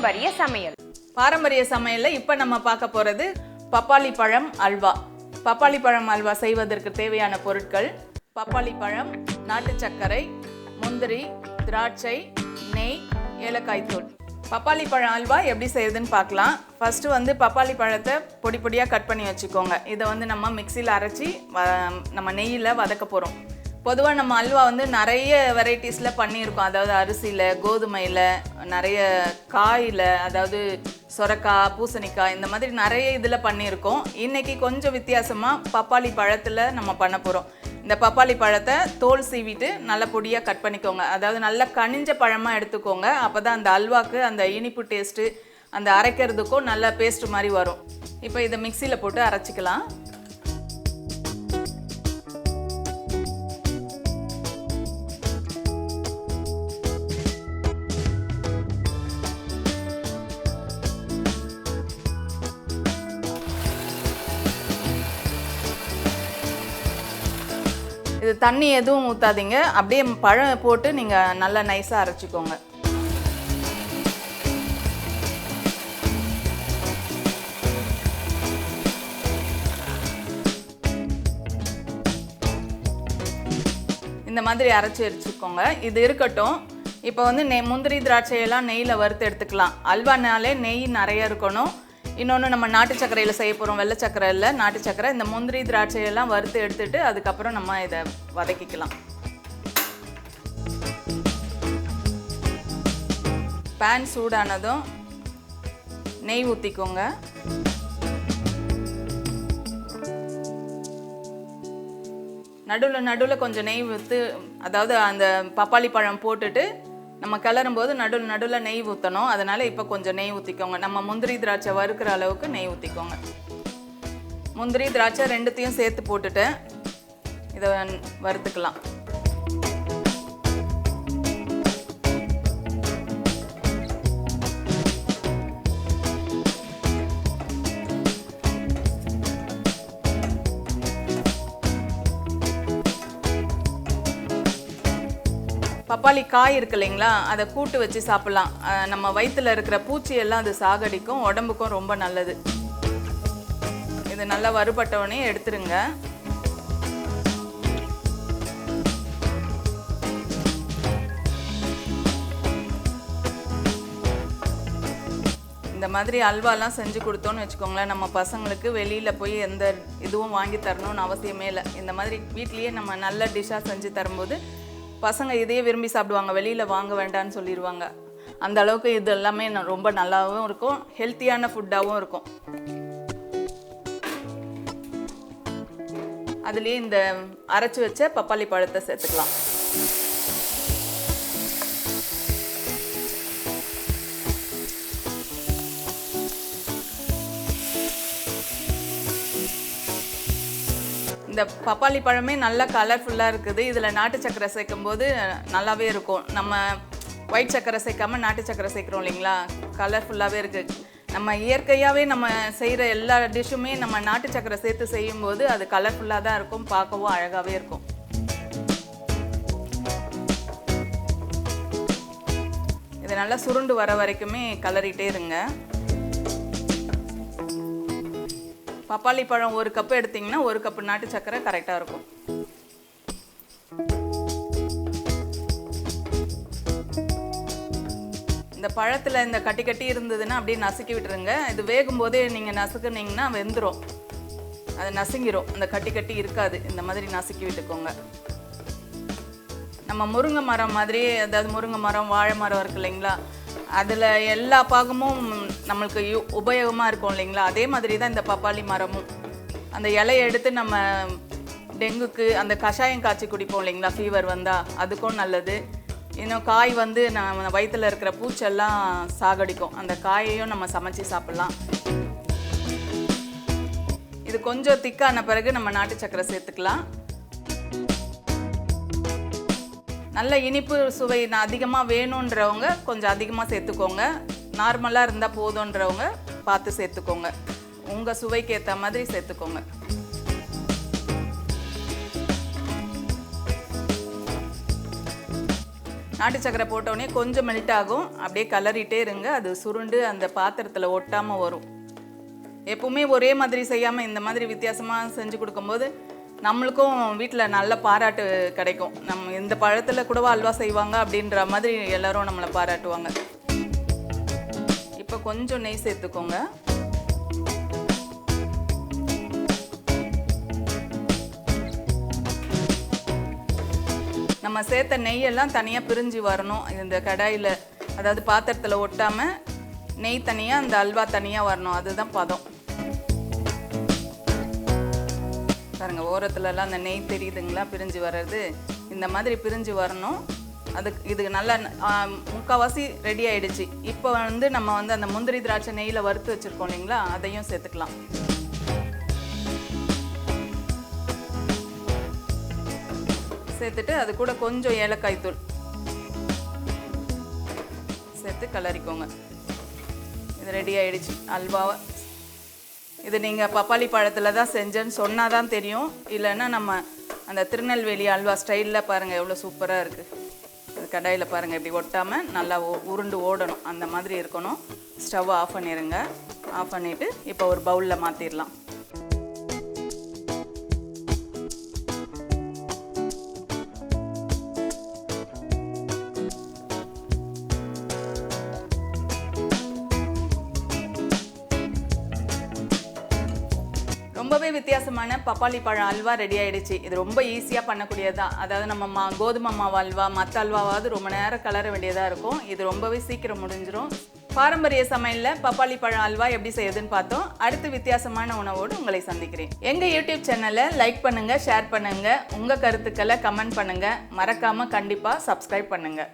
பாரம்பரிய சமையல். பாரம்பரிய சமையல்ல இப்போ நம்ம பார்க்க போகிறது பப்பாளி பழம் அல்வா. பப்பாளி பழம் அல்வா செய்வதற்கு தேவையான பொருட்கள்: பப்பாளி பழம், நாட்டு சர்க்கரை, முந்திரி, திராட்சை, நெய், ஏலக்காய் தூள். பப்பாளி பழம் அல்வா எப்படி செய்யுதுன்னு பார்க்கலாம். ஃபஸ்ட்டு பப்பாளி பழத்தை பொடி பொடியாக கட் பண்ணி வச்சுக்கோங்க. இதை நம்ம மிக்சியில் அரைச்சி நம்ம நெய்யில் வதக்க போகிறோம். பொதுவாக நம்ம அல்வா நிறைய வெரைட்டிஸில் பண்ணியிருக்கோம். அதாவது அரிசியில், கோதுமையில், நிறைய காயில், அதாவது சொரக்காய், பூசணிக்காய், இந்த மாதிரி நிறைய இதில் பண்ணியிருக்கோம். இன்றைக்கி கொஞ்சம் வித்தியாசமாக பப்பாளி பழத்தில் நம்ம பண்ண போகிறோம். இந்த பப்பாளி பழத்தை தோல் சீவிட்டு நல்ல பொடியாக கட் பண்ணிக்கோங்க. அதாவது நல்லா கனிஞ்ச பழமாக எடுத்துக்கோங்க. அப்போ தான் அந்த அல்வாக்கு அந்த இனிப்பு டேஸ்ட்டு, அந்த அரைக்கிறதுக்கும் நல்ல பேஸ்ட் மாதிரி வரும். இப்போ இதை மிக்சியில் போட்டு அரைச்சிக்கலாம். இது தண்ணி எதுவும் ஊற்றாதீங்க, அப்படியே பழம் போட்டு நீங்கள் நல்லா நைஸாக அரைச்சிக்கோங்க. இந்த மாதிரி அரைச்சி வச்சுக்கோங்க. இது இருக்கட்டும். இப்போ முந்திரி திராட்சையெல்லாம் நெய்யில் வறுத்து எடுத்துக்கலாம். அல்வானாலே நெய் நிறைய இருக்கணும். இன்னொன்று, நம்ம நாட்டு சர்க்கரையில் செய்ய போகிறோம், வெள்ளை சர்க்கரை இல்லை, நாட்டு சர்க்கரை. இந்த முந்திரி திராட்சையெல்லாம் வறுத்து எடுத்துட்டு அதுக்கப்புறம் நம்ம இதை வதக்கிக்கலாம். பேன் சூடானதும் நெய் ஊற்றிக்கோங்க. நடுவில் கொஞ்சம் நெய் ஊற்று, அதாவது அந்த பப்பாளி பழம் போட்டுட்டு நம்ம கிளறும் போது நடுவில் நெய் ஊற்றணும். அதனால் இப்போ கொஞ்சம் நெய் ஊற்றிக்கோங்க. நம்ம முந்திரி திராட்சை வறுக்கிற அளவுக்கு நெய் ஊற்றிக்கோங்க. முந்திரி திராட்சை ரெண்டுத்தையும் சேர்த்து போட்டுட்டு இதை வறுத்துக்கலாம். பப்பாளி காய் இருக்கு இல்லைங்களா, அதை கூட்டு வச்சு சாப்பிட்லாம். நம்ம வயிற்றில் இருக்கிற பூச்சியெல்லாம் அது சாகடிக்கும், உடம்புக்கும் ரொம்ப நல்லது. இது நல்லா வறுபட்டவனே எடுத்துருங்க. இந்த மாதிரி அல்வாலாம் செஞ்சு கொடுத்தோன்னு வச்சுக்கோங்களேன், நம்ம பசங்களுக்கு வெளியில் போய் எந்த இதுவும் வாங்கி தரணும்னு அவசியமே இல்லை. இந்த மாதிரி வீட்லேயே நம்ம நல்ல டிஷ்ஷாக செஞ்சு தரும்போது பசங்க இதையே விரும்பி சாப்பிடுவாங்க, வெளியில் வாங்க வேண்டான்னு சொல்லிடுவாங்க. அந்த அளவுக்கு இது எல்லாமே ரொம்ப நல்லாவும் இருக்கும், ஹெல்த்தியான ஃபுட்டாகவும் இருக்கும். அதுலேயே இந்த அரைச்சி வச்ச பப்பாளி பழத்தை சேர்த்துக்கலாம். இந்த பப்பாளி பழமே நல்லா கலர்ஃபுல்லாக இருக்குது. இதில் நாட்டு சக்கரை சேர்க்கும் போது நல்லாவே இருக்கும். நம்ம ஒயிட் சக்கரை சேர்க்காம நாட்டு சக்கரை சேர்க்குறோம் இல்லைங்களா, கலர்ஃபுல்லாகவே இருக்குது. நம்ம இயற்கையாகவே நம்ம செய்கிற எல்லா டிஷ்ஷுமே நம்ம நாட்டு சக்கரை சேர்த்து செய்யும்போது அது கலர்ஃபுல்லாக தான் இருக்கும், பார்க்கவும் அழகாகவே இருக்கும். இது நல்லா சுருண்டு வர வரைக்குமே கலரிட்டே இருங்க. பப்பாளி பழம் 1 கப்பு எடுத்திங்கன்னா 1 கப்பு நாட்டு சக்கரை கரெக்டாக இருக்கும். இந்த பழத்தில் இந்த கட்டி கட்டி இருந்ததுன்னா அப்படியே நசுக்கி விட்டுருங்க. இது வேகும் போதே நீங்கள் நசுக்குனீங்கன்னா வெந்துடும், அது நசுங்கிரும். அந்த கட்டி கட்டி இருக்காது. இந்த மாதிரி நசுக்கி விட்டுக்கோங்க. நம்ம முருங்கை மரம் மாதிரி, அதாவது முருங்கை மரம், வாழை மரம் இருக்கு இல்லைங்களா, அதில் எல்லா பாகமும் நம்மளுக்கு உபயோகமாக இருக்கும் இல்லைங்களா, அதே மாதிரி தான் இந்த பப்பாளி மரமும். அந்த இலையை எடுத்து நம்ம டெங்குக்கு அந்த கஷாயம் காய்ச்சி குடிப்போம் இல்லைங்களா, ஃபீவர் வந்தால் அதுக்கும் நல்லது. இன்னும் காய் நம்ம வயிற்றில் இருக்கிற பூச்செல்லாம் சாகடிக்கும். அந்த காயையும் நம்ம சமைச்சு சாப்பிட்லாம். இது கொஞ்சம் திக்கான பிறகு நம்ம நாட்டு சக்கரை சேர்த்துக்கலாம். நல்ல இனிப்பு சுவை அதிகமாக வேணுன்றவங்க கொஞ்சம் அதிகமாக சேர்த்துக்கோங்க. நார்மலாக இருந்தால் போதுன்றவங்க பார்த்து சேர்த்துக்கோங்க. உங்கள் சுவைக்கு ஏற்ற மாதிரி சேர்த்துக்கோங்க. நாட்டு சக்கரை போட்டோடனே கொஞ்சம் மெல்ட் ஆகும். அப்படியே கலரிட்டே இருங்க, அது சுருண்டு அந்த பாத்திரத்தில் ஒட்டாமல் வரும். எப்பவுமே ஒரே மாதிரி செய்யாமல் இந்த மாதிரி வித்தியாசமாக செஞ்சு கொடுக்கும்போது நம்மளுக்கும் வீட்டில் நல்ல பாராட்டு கிடைக்கும். நம்ம இந்த பழத்தில் கூடவா அல்வா செய்வாங்க அப்படின்ற மாதிரி எல்லோரும் நம்மளை பாராட்டுவாங்க. இப்போ கொஞ்சம் நெய் சேர்த்துக்கோங்க. நம்ம சேர்த்த நெய்யெல்லாம் தனியாக பிரிஞ்சு வரணும் இந்த கடாயில். அதாவது பாத்திரத்தில் ஒட்டாமல் நெய் தனியாக, அந்த அல்வா தனியாக வரணும். அதுதான் பதம். பாருங்கள், ஓரத்துலலாம் அந்த நெய் தெரியுதுங்களா பிரிஞ்சு வர்றது. இந்த மாதிரி பிரிஞ்சு வரணும். இதுக்கு நல்லா முக்கால்வாசி ரெடி ஆகிடுச்சு. இப்போ நம்ம அந்த முந்திரி திராட்சை நெய்யில் வறுத்து வச்சுருக்கோம் இல்லைங்களா, அதையும் சேர்த்துக்கலாம். சேர்த்துட்டு அது கூட கொஞ்சம் ஏலக்காய் தூள் சேர்த்து கலரிக்கோங்க. இது ரெடி ஆகிடுச்சு அல்வாவை. இது நீங்கள் பப்பாளி பழத்தில் தான் செஞ்சேன்னு சொன்னால் தான் தெரியும். இல்லைன்னா நம்ம அந்த திருநெல்வேலி அல்வா ஸ்டைலில் பாருங்கள் எவ்வளோ சூப்பராக இருக்குது. அது கடாயில் பாருங்கள் இப்படி ஒட்டாமல் நல்லா உருண்டு ஓடணும். அந்த மாதிரி இருக்கணும். ஸ்டவ் ஆஃப் பண்ணிடுங்க. ஆஃப் பண்ணிவிட்டு இப்போ ஒரு பவுலில் மாற்றிடலாம். ரொம்பவே வித்தியாசமான பப்பாளி பழம் அல்வா ரெடி ஆகிடுச்சு. இது ரொம்ப ஈஸியாக பண்ணக்கூடியது தான். அதாவது நம்ம கோதுமை மாவு அல்வா, மற்ற அல்வாவாவது ரொம்ப நேரம் கலர வேண்டியதாக இருக்கும். இது ரொம்பவே சீக்கிரம் முடிஞ்சிடும். பாரம்பரிய சமையலில் பப்பாளி பழம் அல்வா எப்படி செய்யுதுன்னு பார்த்தோம். அடுத்து வித்தியாசமான உணவோடு உங்களை சந்திக்கிறேன். எங்கள் யூடியூப் சேனலை லைக் பண்ணுங்கள், ஷேர் பண்ணுங்கள், உங்கள் கருத்துக்களை கமெண்ட் பண்ணுங்கள். மறக்காமல் கண்டிப்பாக சப்ஸ்கிரைப் பண்ணுங்கள்.